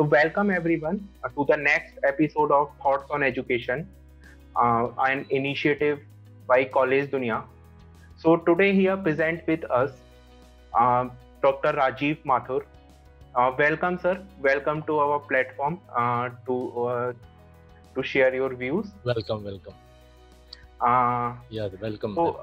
So, welcome everyone to the next episode of Thoughts on Education, an initiative by College Dunia. So, today here present with us uh, Dr. Rajiv Mathur. Welcome, sir. Welcome to our platform to share your views. Welcome. Uh, Welcome. so,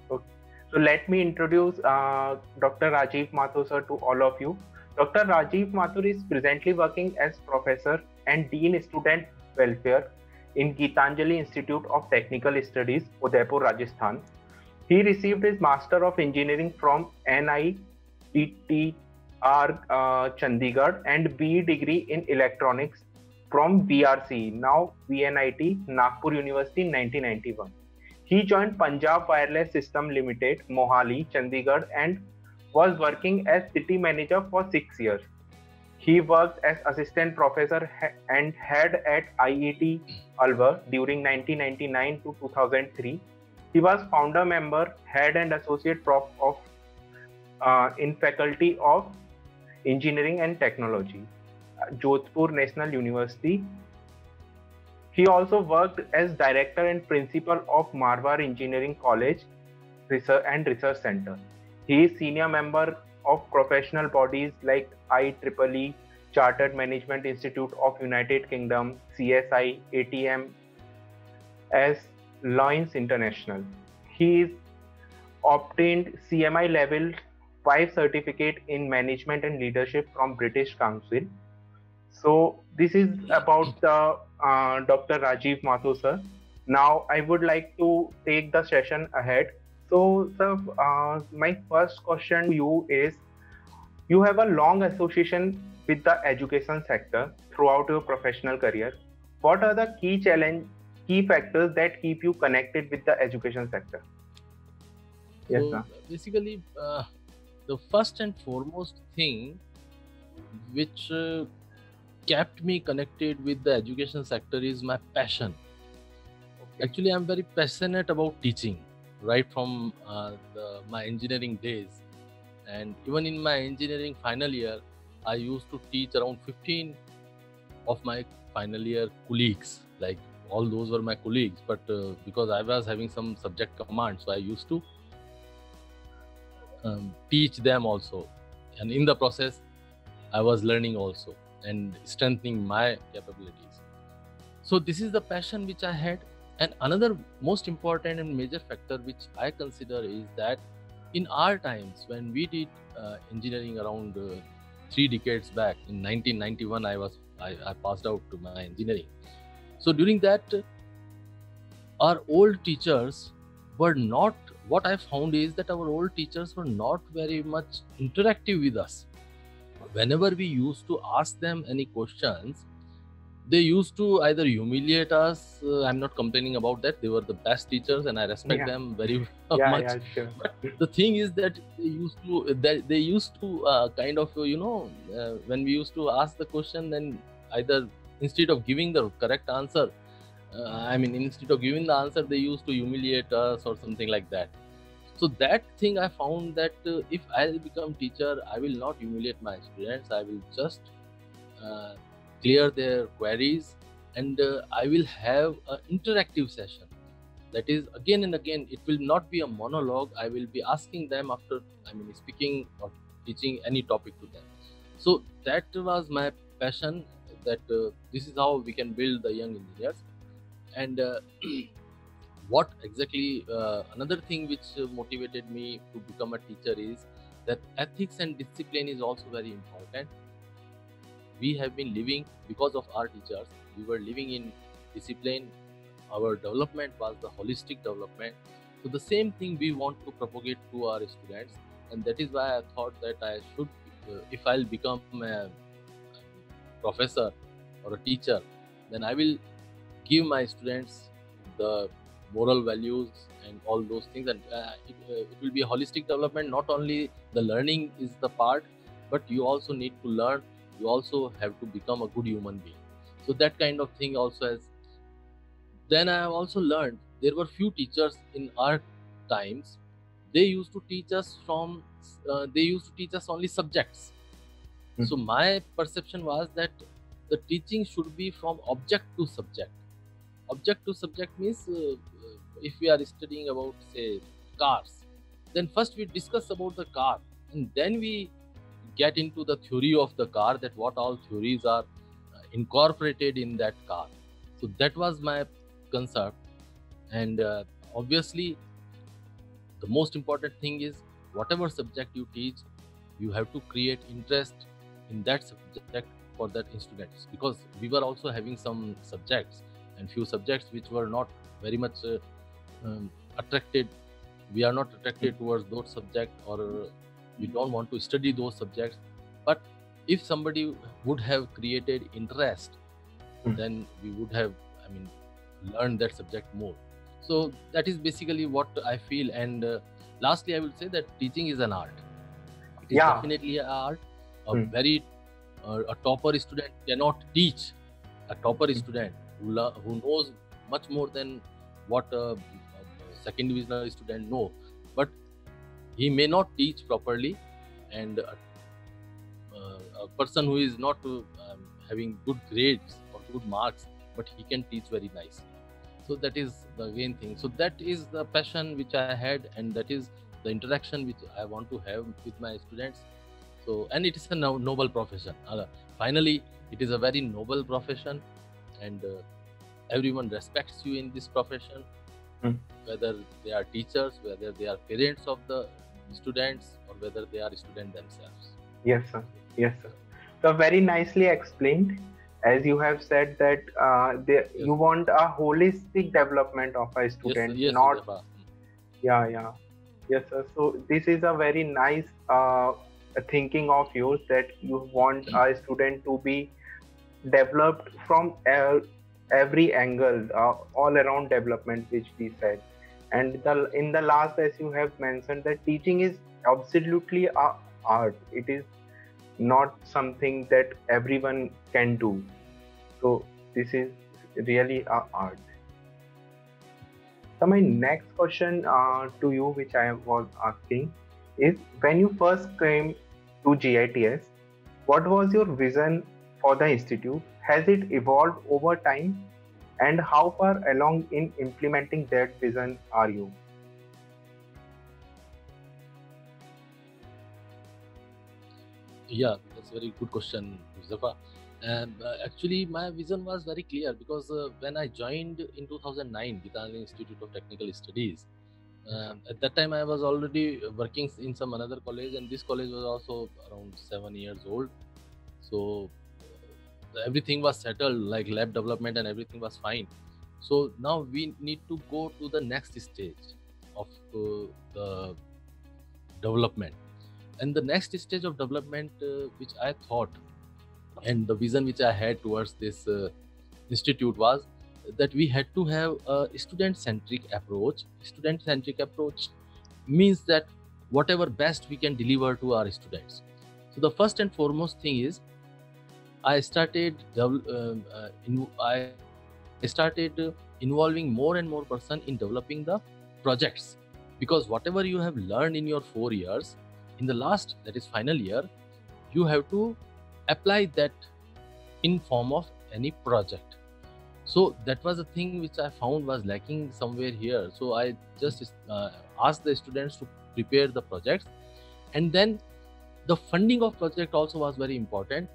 okay. So, let me introduce Dr. Rajiv Mathur, sir, to all of you. Dr. Rajiv Mathur is presently working as professor and dean student welfare in Geetanjali Institute of Technical Studies, Udaipur, Rajasthan. He received his Master of Engineering from NITTR Chandigarh and BE degree in Electronics from VRC, now VNIT, Nagpur University in 1991. He joined Punjab Wireless System Limited, Mohali, Chandigarh, and was working as city manager for 6 years. He worked as assistant professor and head at IET Alwar during 1999 to 2003. He was founder member, head and associate prof of in Faculty of Engineering and Technology, Jodhpur National University. He also worked as director and principal of Marwar Engineering College Research and Research Center. He is senior member of professional bodies like IEEE, Chartered Management Institute of United Kingdom, CSI, ATM, as Loins International. He is obtained CMI level 5 certificate in management and leadership from British Council. So this is about the Dr. Rajiv Mathur, sir. Now I would like to take the session ahead. So, sir, my first question to you is: you have a long association with the education sector throughout your professional career. What are the key factors that keep you connected with the education sector? Yes, so basically, the first and foremost thing which kept me connected with the education sector is my passion. Okay. Actually, I'm very passionate about teaching right from my engineering days, and even in my engineering final year, I used to teach around 15 of my final year colleagues. Like all those were my colleagues, but because I was having some subject command, so I used to teach them also, and in the process I was learning also and strengthening my capabilities. So this is the passion which I had. And another most important and major factor which I consider is that in our times, when we did engineering around 3 decades back, in 1991 I passed out to my engineering. So during that, our old teachers were not, what I found is that our old teachers were not very much interactive with us. Whenever we used to ask them any questions, they used to either humiliate us. I'm not complaining about that. They were the best teachers and I respect them very much. Yeah, sure. But the thing is that they used to kind of, when we used to ask the question, then either instead of giving the correct answer, instead of giving the answer, they used to humiliate us or something like that. So that thing I found that if I become teacher, I will not humiliate my students. I will just clear their queries, and I will have an interactive session. That is, again and again, it will not be a monologue. I will be asking them after, speaking or teaching any topic to them. So that was my passion, that this is how we can build the young engineers. And what exactly, another thing which motivated me to become a teacher is that ethics and discipline is also very important. We have been living, because of our teachers, we were living in discipline. Our development was the holistic development. So the same thing we want to propagate to our students, and that is why I thought that I should, if I'll become a professor or a teacher, then I will give my students the moral values and all those things, and it will be a holistic development. Not only the learning is the part, but you also need to learn. You also have to become a good human being. So that kind of thing also has. Then I have also learned there were few teachers in our times. They used to teach us only subjects. So my perception was that the teaching should be from object to subject. Object to subject means if we are studying about, say, cars, then first we discuss about the car, and then we get into the theory of the car, that what all theories are incorporated in that car. So that was my concept. And obviously the most important thing is, whatever subject you teach, you have to create interest in that subject for that students, because we were also having some subjects and few subjects which were not very much attracted. We are not attracted towards those subjects, or we don't want to study those subjects. But if somebody would have created interest, then we would have, learned that subject more. So that is basically what I feel. And lastly, I will say that teaching is an art. It is definitely an art. A topper student cannot teach. A topper student who knows much more than what a second divisional student know, but he may not teach properly. And a person who is not having good grades or good marks, but he can teach very nicely. So that is the main thing. So that is the passion which I had, and that is the interaction which I want to have with my students. So, and it is a noble profession. Finally, it is a very noble profession, and everyone respects you in this profession, whether they are teachers, whether they are parents of the students, or whether they are students themselves. Yes, sir. Yes, sir. So very nicely explained. As you have said that you want a holistic development of a student, not. Yes, sir. So this is a very nice thinking of yours, that you want a student to be developed from every angle, all around development, which we said. And in the last, as you have mentioned, that teaching is absolutely a art. It is not something that everyone can do. So this is really a art. So my next question to you, which I was asking, is when you first came to GITS, what was your vision for the institute? Has it evolved over time? And how far along in implementing that vision are you? Yeah, that's a very good question, Mustafa. Actually, my vision was very clear, because when I joined in 2009 Gitanjali Institute of Technical Studies, at that time I was already working in some another college, and this college was also around 7 years old. So everything was settled, like lab development and everything was fine. So now we need to go to the next stage of the development. And the next stage of development, which I thought, and the vision which I had towards this institute, was that we had to have a student-centric approach. Student-centric approach means that whatever best we can deliver to our students. So the first and foremost thing is, I started involving more and more person in developing the projects, because whatever you have learned in your 4 years, in the last, that is final year, you have to apply that in form of any project. So that was a thing which I found was lacking somewhere here. So I just asked the students to prepare the projects, and then the funding of project also was very important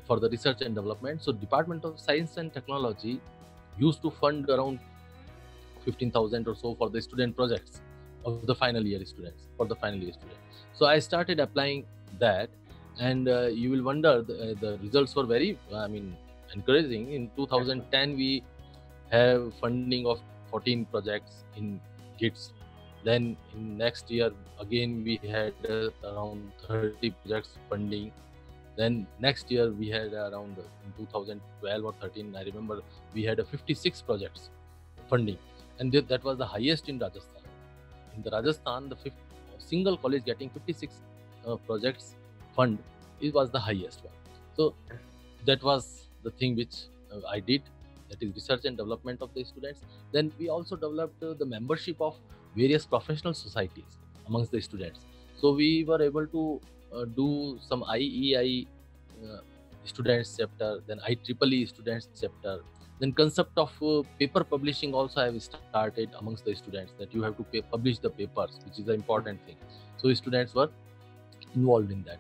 for the research and development. So Department of Science and Technology used to fund around 15,000 or so for the student projects of the final year students, So I started applying that, and you will wonder, the results were very, encouraging. In 2010, we have funding of 14 projects in GITS. Then in next year, again, we had around 30 projects funding. Then next year, we had around, in 2012 or 13, I remember, we had 56 projects funding. And that was the highest in Rajasthan. In the Rajasthan, the single college getting 56 projects fund, it was the highest one. So that was the thing which I did, that is research and development of the students. Then we also developed the membership of various professional societies amongst the students. So we were able to do some IEI students chapter, then IEEE students chapter, then concept of paper publishing also I have started amongst the students, that you have to publish the papers, which is an important thing. So students were involved in that.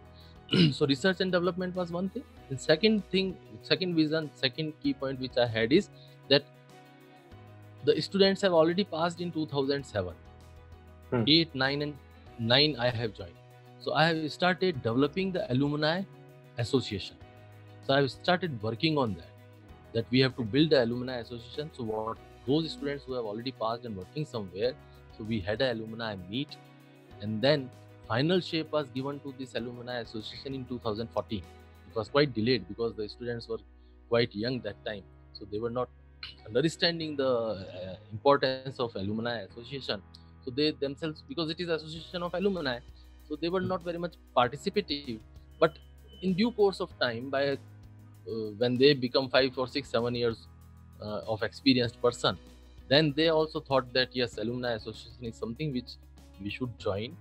So research and development was one thing. And second vision, second key point which I had is that the students have already passed in 2007. 8, 9 and 9 I have joined. So I have started developing the alumni association. So I have started working on that we have to build the alumni association. So what those students who have already passed and working somewhere, so we had an alumni meet, and then final shape was given to this alumni association in 2014. It was quite delayed because the students were quite young that time, so they were not understanding the importance of alumni association. So they themselves, because it is association of alumni, so they were not very much participative. But in due course of time, by when they become 5 or 6, 7 years of experienced person, then they also thought that yes, alumni association is something which we should join.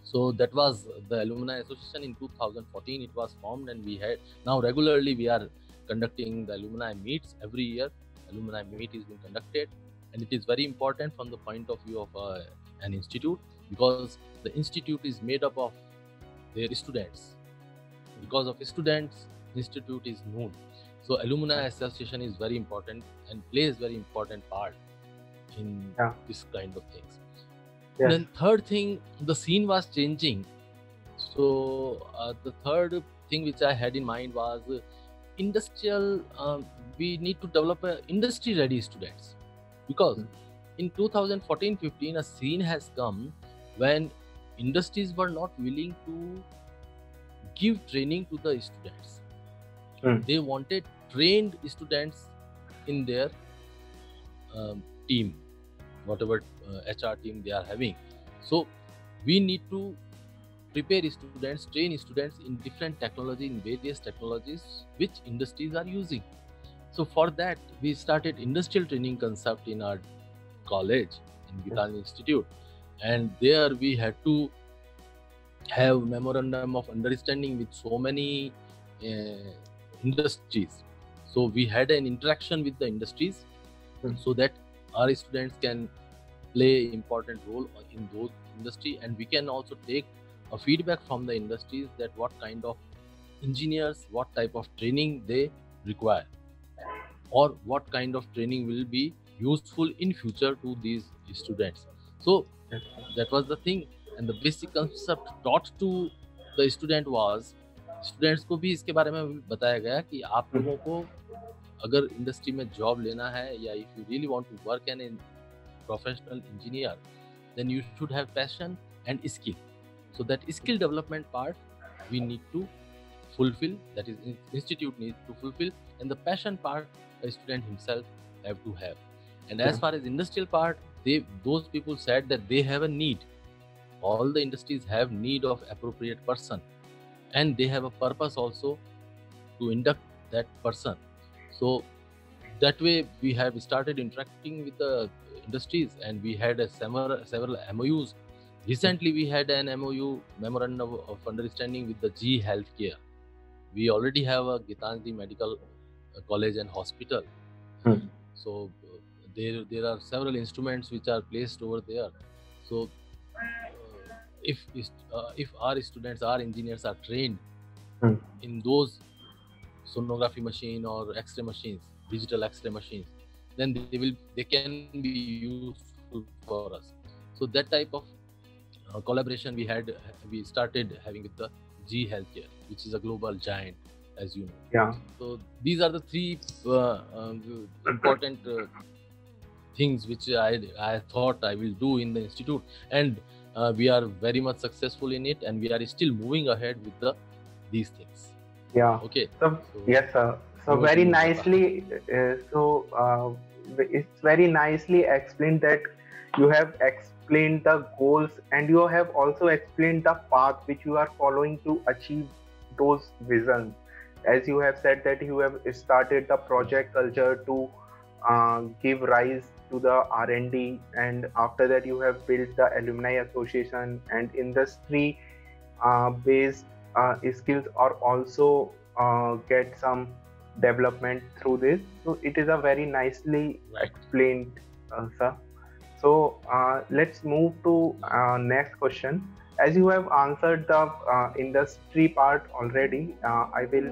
So that was the alumni association in 2014. It was formed, and we had now regularly we are conducting the alumni meets every year. Alumni meet is being conducted, and it is very important from the point of view of an institute, because the institute is made up of their students. Because of students, institute is known. So alumni association is very important and plays very important part in this kind of things. Yes. Then third thing, the scene was changing. So the third thing which I had in mind was industrial. We need to develop industry ready students, because in 2014-15 a scene has come when industries were not willing to give training to the students. They wanted trained students in their team, whatever HR team they are having. So we need to prepare students, train students in different technology, in various technologies which industries are using. So for that we started industrial training concept in our college, in Gitanjali Institute, and there we had to have memorandum of understanding with so many industries. So we had an interaction with the industries so that our students can play important role in those industry, and we can also take a feedback from the industries that what kind of engineers, what type of training they require, or what kind of training will be useful in future to these students. So that was the thing, and the basic concept taught to the student was, students को भी इसके बारे में बताया गया कि आप लोगों को अगर इंडस्ट्री में जॉब लेना है, या if you really want to work an professional engineer, then you should have passion and skill. So that skill development part we need to fulfill, that is institute needs to fulfill, and the passion part the student himself have to have. And as far as industrial part, those people said that they have a need. All the industries have need of appropriate person, and they have a purpose also to induct that person. So that way we have started interacting with the industries, and we had several MOUs. Recently we had an MOU, memorandum of understanding, with the GE Healthcare. We already have a Gitanjali Medical College and Hospital. So there are several instruments which are placed over there. So if our students, our engineers are trained in those sonography machine or X-ray machines, digital X-ray machines, then they can be useful for us. So that type of collaboration we started having with the GE Healthcare, which is a global giant, as you know. Yeah. So these are the three important things which I thought I will do in the institute, and we are very much successful in it, and we are still moving ahead with these things. Yeah. Okay. So yes, sir. So very nicely. It's very nicely explained that you have explained the goals, and you have also explained the path which you are following to achieve those visions. As you have said that you have started the project culture to give rise to the R&D, and after that you have built the alumni association, and industry based skills are also get some development through this. So it is a very nicely Right. explained, sir. So let's move to next question. As you have answered the industry part already, I will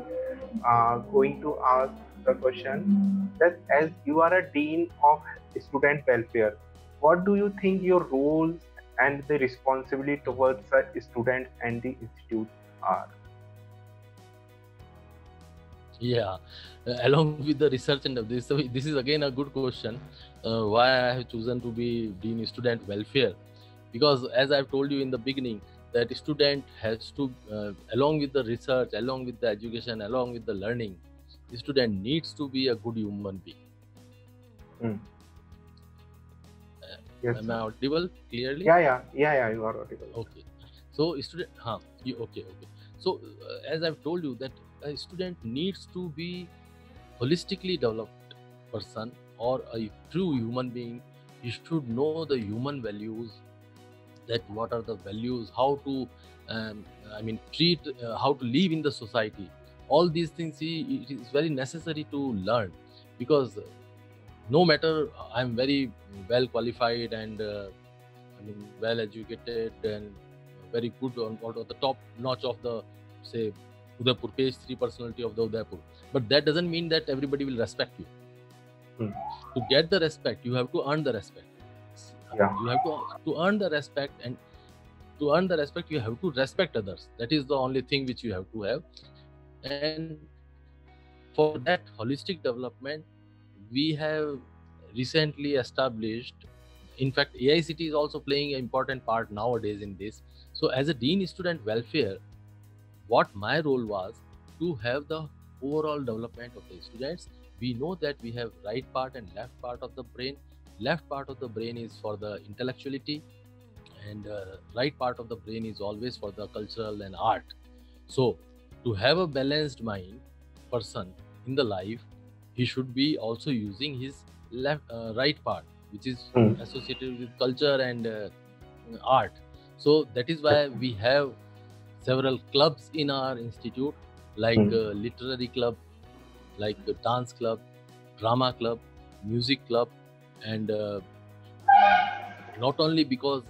going to ask the question that as you are a dean of student welfare, what do you think your roles and the responsibility towards the students and the institute are? Yeah, along with the research and this, so this is again a good question. Why I have chosen to be dean student welfare, because as I've told you in the beginning, that student has to, along with the research, along with the education, along with the learning, the student needs to be a good human being. Hmm. Yes, Am sir. I audible clearly? Yeah, you are audible. Okay. So student, okay. So as I've told you that a student needs to be holistically developed person or a true human being. He should know the human values, that what are the values, how to treat, how to live in the society. All these things it is very necessary to learn, because no matter I'm very well qualified and well educated and very good on the top notch of the, say, Udaipur, page 3 personality of the Udaipur, but that doesn't mean that everybody will respect you. To get the respect, you have to earn the respect. Yeah. You have to earn the respect, and to earn the respect you have to respect others. That is the only thing which you have to have. And for that holistic development, we have recently established, in fact AICT is also playing an important part nowadays in this. So as a dean student welfare, what my role was to have the overall development of the students. We know that we have right part and left part of the brain. Left part of the brain is for the intellectuality, and right part of the brain is always for the cultural and art. So to have a balanced mind person in the life, he should be also using his right part, which is associated with culture and art. So that is why we have several clubs in our institute, like literary club, like dance club, drama club, music club, and not only because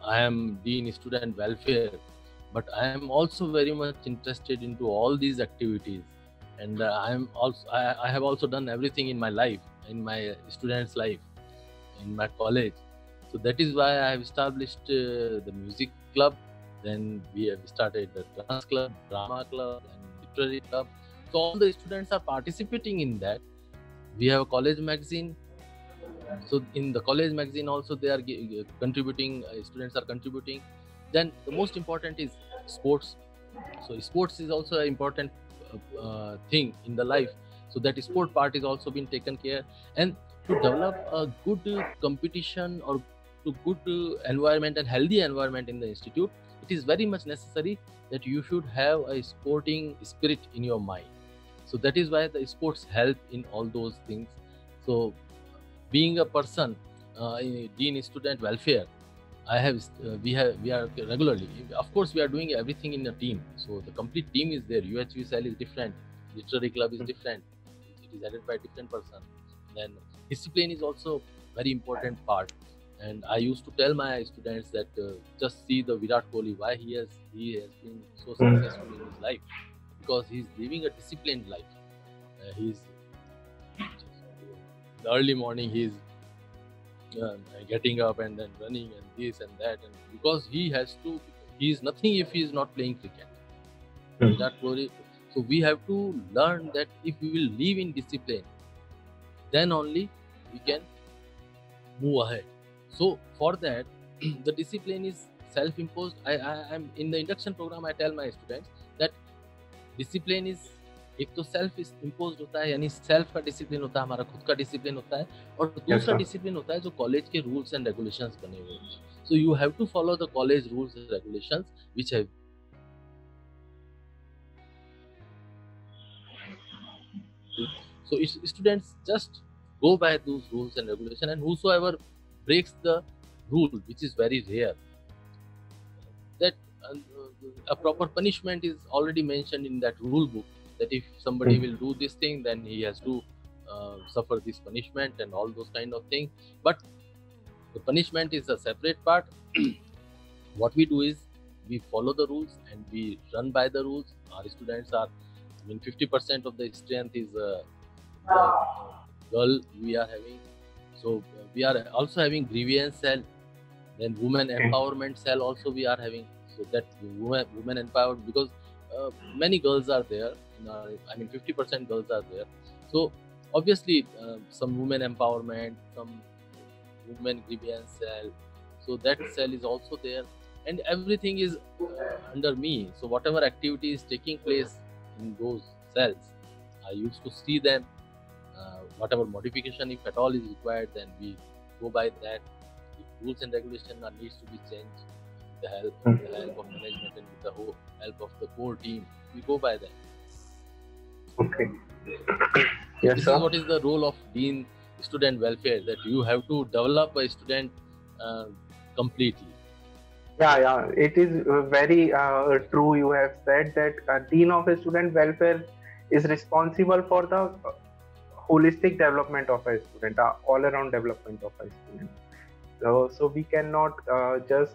I am dean student welfare, but I am also very much interested into all these activities, and I have also done everything in my life, in my students' life, in my college. So that is why I have established the music club. Then we have started the dance club, drama club, and literary club. So all the students are participating in that. We have a college magazine. So in the college magazine also they are contributing, students are contributing. Then the most important is sports. So sports is also an important thing in the life. So that sport part is also been taken care. And to develop a good competition or to good environment and healthy environment in the institute, it is very much necessary that you should have a sporting spirit in your mind. So that is why the sports help in all those things. So being a person in dean student welfare, we are regularly, of course we are doing everything in a team. So the complete team is there. UHV cell is different, literary club is different, it is headed by a different person. Then discipline is also very important part. And I used to tell my students that just see the Virat Kohli, why he has been so successful in his life, because he is living a disciplined life. He's the early morning, he's getting up and then running and this and that, and because he is nothing if he is not playing cricket. Virat Kohli. So we have to learn that if we will live in discipline, then only we can move ahead. So for that, the discipline is self-imposed. I'm in the induction program, I tell my students that discipline is एक तो self imposed होता है, यानी self का discipline होता है, हमारा खुद का डिसिप्लिन होता है, और दूसरा डिसिप्लिन होता है जो कॉलेज के रूल्स एंड रेगुलेशंस बने हुए हैं. So you have to follow the college rules and regulations which have. So students just go by those rules and regulations, and whosoever breaks the rule, which is very rare, that a proper punishment is already mentioned in that rule book. that if somebody will do this thing, then he has to suffer this punishment and all those kind of things. But the punishment is a separate part. What we do is we follow the rules and we run by the rules. Our students are, 50% of the strength is the girl we are having. So we are also having grievance cell, then women empowerment cell also we are having. So that women empowered, because many girls are there. 50% girls are there. So obviously some women empowerment, some women grievance cell. So that cell is also there, and everything is under me. So whatever activity is taking place in those cells, I used to see them. Whatever modification, if at all, is required, then we go by that. If rules and regulation needs to be changed, with the help of management and with the help of the core team, we go by that. Okay. Yes, this sir. is what is the role of Dean Student Welfare, that you have to develop a student completely. Yeah, it is very true. You have said that Dean of Student Welfare is responsible for the holistic development of a student, all-around development of a student. So we cannot just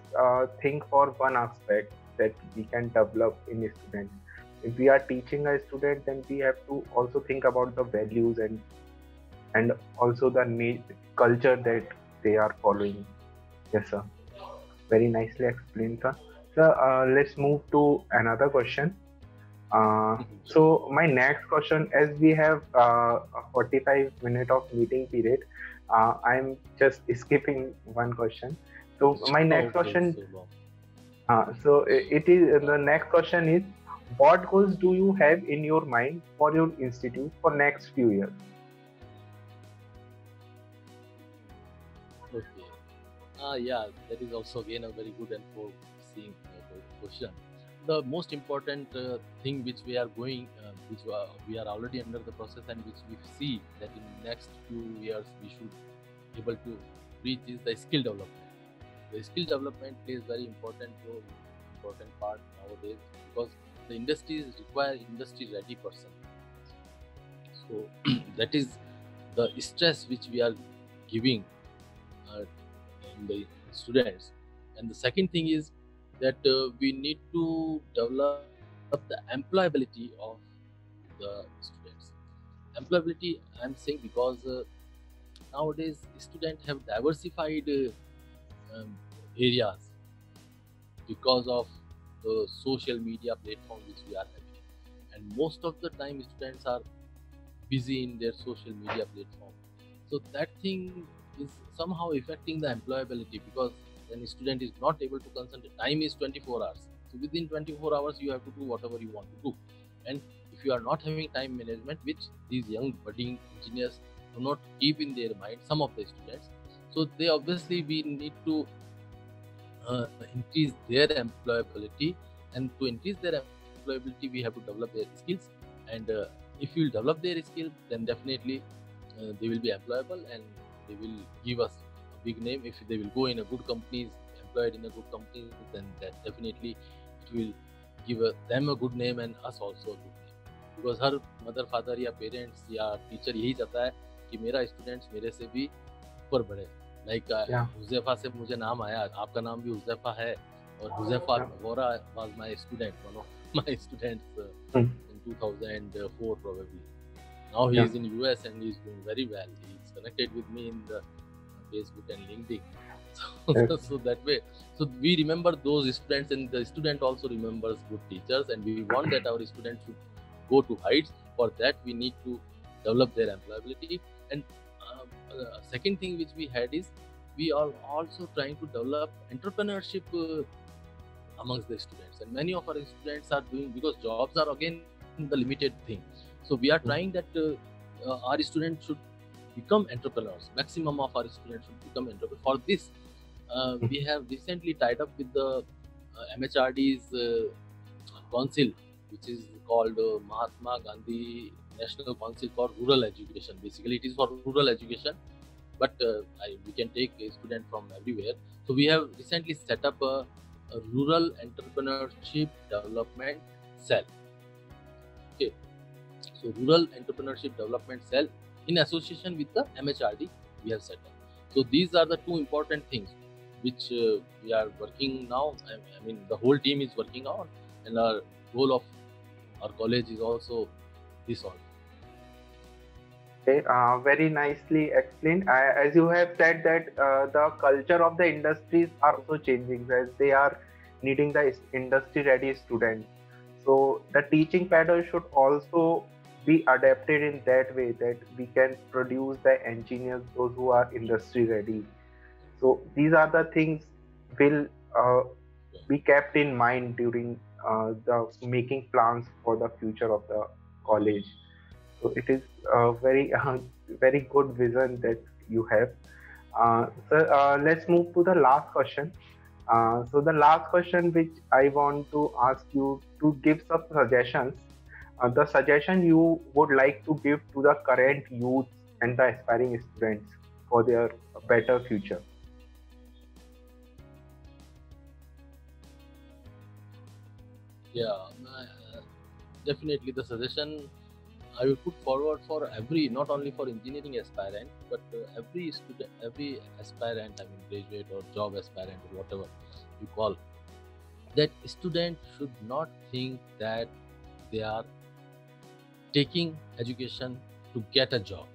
think for one aspect that we can develop in a student. If we are teaching a student, then we have to also think about the values and also the culture that they are following. Yes, sir. Very nicely explained, sir. So let's move to another question. So my next question, as we have a 45-minute of meeting period, I'm just skipping one question. So my next question, the next question is, what goals do you have in your mind for your institute for next few years? Okay. Yeah, that is also again a very good and foreseeing question. The most important thing which we are going, we are already under the process, and which we see that in next few years we should be able to reach, is the skill development. The skill development plays very important part nowadays, because the industries require industry-ready person. So that is the stress which we are giving in the students. And the second thing is that we need to develop the employability of the students. Employability, I'm saying, because nowadays students have diversified areas because of the social media platform which we are having, and most of the time students are busy in their social media platform. So that thing is somehow affecting the employability, because then a student is not able to concentrate. Time is 24 hours. So within 24 hours, you have to do whatever you want to do. And if you are not having time management, which these young budding engineers do not keep in their mind, some of the students, so they obviously, we need to increase their employability. And to increase their employability, we have to develop their skills. And if you develop their skills, then definitely they will be employable, and they will give us a big name. If they will go in a good companies, employed in a good company, then that definitely it will give them a good name and us also a good name. Because her mother father या parents या teacher यही चाहता है कि मेरा students मेरे से भी ऊपर बढ़े. लाइक हुज़ैफा से मुझे नाम आया, आपका नाम भी हुज़ैफा है, और Huzaifa Vora was my student, one of my students in 2004 probably. Now he is in US and he is doing very well. He is connected with me in the Facebook and LinkedIn. So that way, so we remember those students, and the student also remembers good teachers, and we want that our students should go to heights. For that, we need to develop their employability. And second thing which we had is, we are also trying to develop entrepreneurship amongst the students, and many of our students are doing, because jobs are again the limited thing. So we are trying that our students should become entrepreneurs. Maximum of our students should become entrepreneurs. For this, we have recently tied up with the MHRD's council, which is called Mahatma Gandhi National Council for Rural Education. Basically, it is for rural education, but we can take a student from everywhere. So we have recently set up a rural entrepreneurship development cell. Okay, So Rural Entrepreneurship Development Cell in association with the MHRD we have set up. So these are the two important things which we are working now. I mean the whole team is working on, and our goal of our college is also this all. Okay, very nicely explained. As you have said that the culture of the industries are also changing as they are needing the industry-ready students. So the teaching pattern should also be adapted in that way that we can produce the engineers, those who are industry-ready. So these are the things will be kept in mind during the making plans for the future of the college. So it is a very very good vision that you have. Let's move to the last question. So the last question which I want to ask you to give some suggestions. The suggestion you would like to give to the current youth and the aspiring students for their better future. Yeah, definitely the suggestion I will put forward for every, not only for engineering aspirant, but every student, every aspirant, I mean graduate or job aspirant or whatever you call, that student should not think that they are taking education to get a job.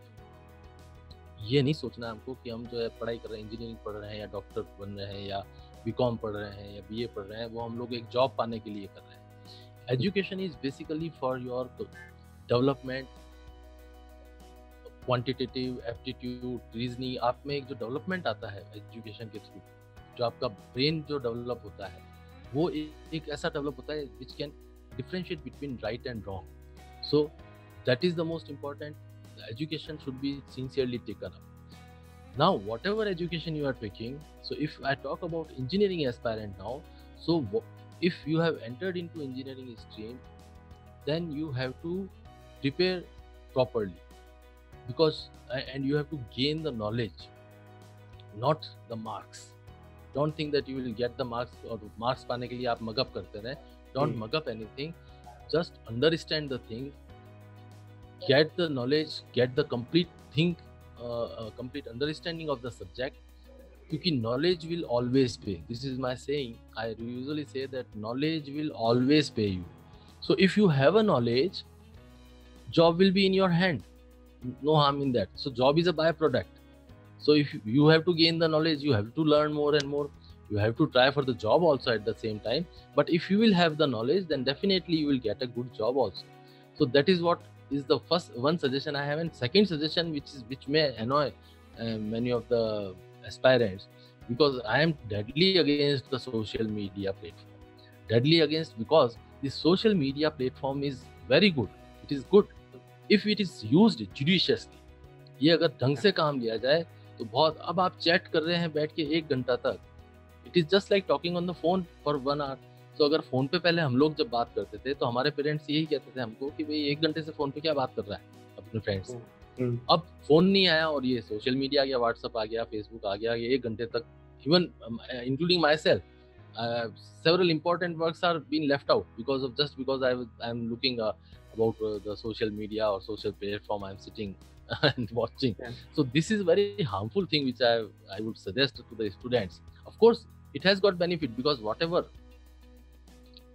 ये नहीं सोचना हमको कि हम जो है पढ़ाई कर रहे हैं, इंजीनियरिंग पढ़ रहे हैं या डॉक्टर बन रहे हैं या बीकॉम पढ़ रहे हैं या बीए पढ़ रहे हैं, वो हम लोग एक जॉब पाने के लिए कर रहे हैं. Education is basically for your development, quantitative aptitude, reasoning. आप में एक जो डेवलपमेंट आता है एजुकेशन के थ्रू, जो आपका ब्रेन जो डेवलप होता है, वो एक ऐसा डेवलप होता है which can differentiate between right and wrong. So that is the most important. Education should be sincerely taken up. Now whatever education you are taking, so if I talk about engineering aspirant now, so if you have entered into engineering stream, then you have to prepare properly, because and you have to gain the knowledge, not the marks. Don't think that you will get the marks or marks पाने के लिए आप mug up करते रहे. Don't mug up anything. Just understand the thing, get the knowledge, get the complete thing, complete understanding of the subject, क्योंकि knowledge will always pay. This is my saying. I usually say that knowledge will always pay you. So if you have a knowledge, job will be in your hand. No harm in that. So job is a byproduct. So if you have to gain the knowledge, you have to learn more and more. You have to try for the job also at the same time. But if you will have the knowledge, then definitely you will get a good job also. So that is what is the first one suggestion I have. And second suggestion, which may annoy many of the aspirants, because I am deadly against the social media platform. Deadly against, because the social media platform is very good. It is good if it is used judiciously. ये अगर ढंग से काम लिया जाए तो बहुत. अब आप चैट कर रहे हैं बैठ के 1 घंटा तक, it is just like talking on the phone for 1 hour. तो अगर फोन पे पहले हम लोग जब बात करते थे तो हमारे पेरेंट्स यही कहते थे हमको कि भाई 1 घंटे से फोन पे क्या बात कर रहा है अपने फ्रेंड्स से. अब फोन नहीं आया और ये सोशल मीडिया आ गया, व्हाट्सएप आ गया, फेसबुक आ गया, ये 1 घंटे तक, even including my self, several important works are being left out because I'm looking about the social media or social platform I'm sitting and watching. Yeah. So this is very harmful thing which I would suggest to the students. Of course it has got benefit, because whatever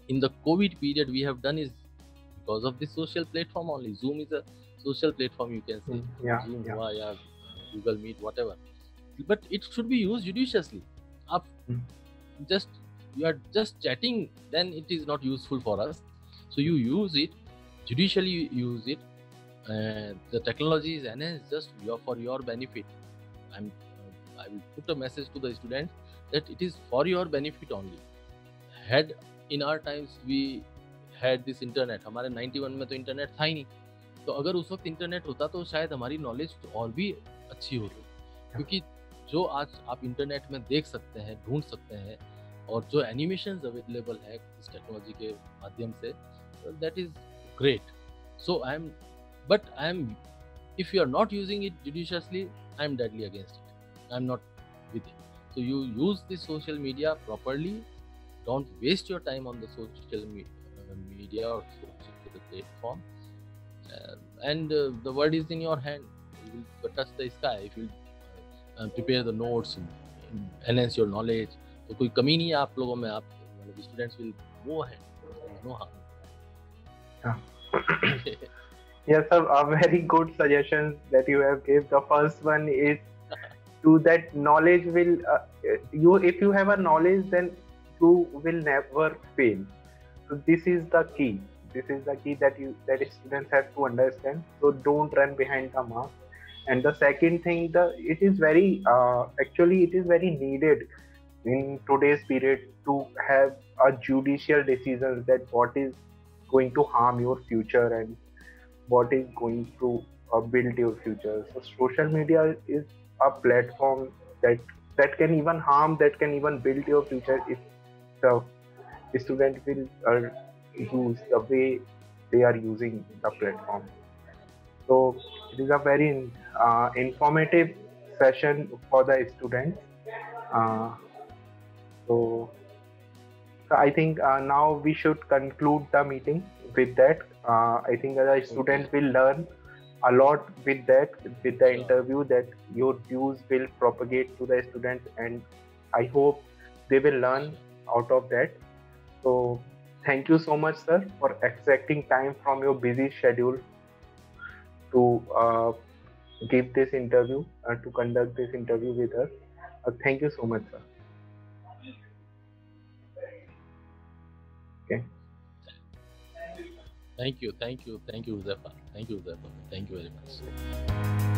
in the COVID period we have done is because of this social platform only. Zoom is a social platform, you can say. Zoom, yeah. Google Meet, whatever. But it should be used judiciously. You are just chatting, then it is not useful for us. So you use it judicially, use it. The technology is enhanced just for your benefit. I will put a message to the students that it is for your benefit only. In our times we had this internet. हमारे 91 में तो internet था ही नहीं. तो अगर उस वक्त internet होता तो शायद हमारी नॉलेज और भी अच्छी होती, क्योंकि जो आज आप इंटरनेट में देख सकते हैं, ढूंढ सकते हैं, और जो एनिमेशंस अवेलेबल है इस टेक्नोलॉजी के माध्यम से, that is great. So I am if you are not using it judiciously, I am deadly against it. I am not with it. So you use the social media properly. Don't waste your time on the social media or social platform. and the word is in your hand. You will touch the sky if you prepare the notes, enhance your knowledge. तो कोई कमी नहीं है आप लोगों में. आप students will go ahead. There is no harm. Yes, sir. A very good suggestion that you have gave. The first one is to that knowledge will you if you have a knowledge, then you will never fail. So this is the key. This is the key that students have to understand. So don't run behind the mark. And the second thing, it is very actually it is very needed in today's period to have a judicial decision that what is going to harm your future and what is going to build your future. So social media is a platform that can even harm, that can even build your future if the student will use the way they are using the platform. So it is a very informative session for the students. So I think now we should conclude the meeting with that. I think the students will learn a lot with that, with the interview, that your views will propagate to the students, and I hope they will learn out of that. So thank you so much, sir, for exacting time from your busy schedule to give this interview, to conduct this interview with us. Thank you so much, sir. Okay. Thank you, Huzaifar. Thank you very much.